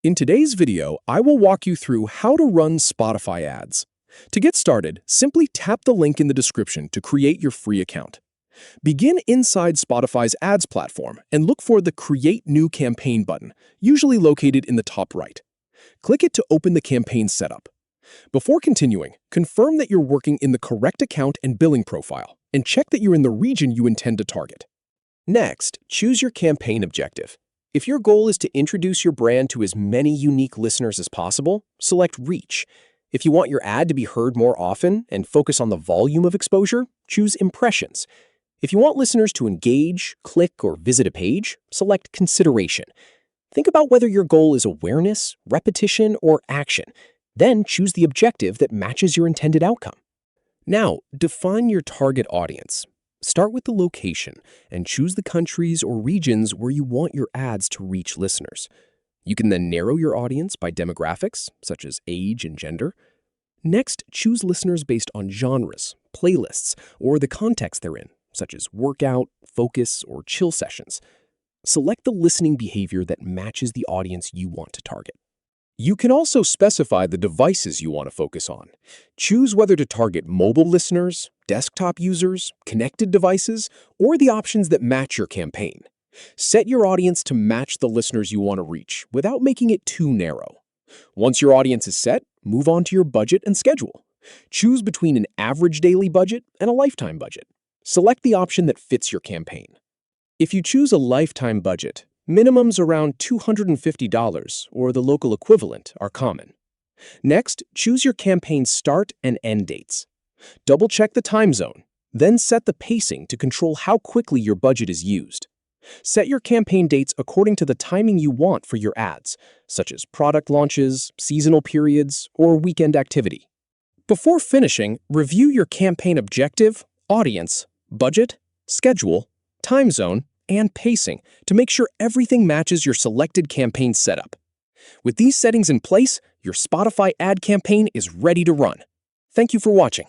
In today's video, I will walk you through how to run Spotify ads. To get started, simply tap the link in the description to create your free account. Begin inside Spotify's ads platform and look for the Create New Campaign button, usually located in the top right. Click it to open the campaign setup. Before continuing, confirm that you're working in the correct account and billing profile, and check that you're in the region you intend to target. Next, choose your campaign objective. If your goal is to introduce your brand to as many unique listeners as possible, select Reach. If you want your ad to be heard more often and focus on the volume of exposure, choose Impressions. If you want listeners to engage, click, or visit a page, select Consideration. Think about whether your goal is awareness, repetition, or action. Then choose the objective that matches your intended outcome. Now, define your target audience. Start with the location and choose the countries or regions where you want your ads to reach listeners. You can then narrow your audience by demographics, such as age and gender. Next, choose listeners based on genres, playlists, or the context they're in, such as workout, focus, or chill sessions. Select the listening behavior that matches the audience you want to target. You can also specify the devices you want to focus on. Choose whether to target mobile listeners, desktop users, connected devices, or the options that match your campaign. Set your audience to match the listeners you want to reach without making it too narrow. Once your audience is set, move on to your budget and schedule. Choose between an average daily budget and a lifetime budget. Select the option that fits your campaign. If you choose a lifetime budget, minimums around $250 or the local equivalent are common. Next, choose your campaign start and end dates. Double-check the time zone, then set the pacing to control how quickly your budget is used. Set your campaign dates according to the timing you want for your ads, such as product launches, seasonal periods, or weekend activity. Before finishing, review your campaign objective, audience, budget, schedule, time zone, and pacing to make sure everything matches your selected campaign setup. With these settings in place, your Spotify ad campaign is ready to run. Thank you for watching.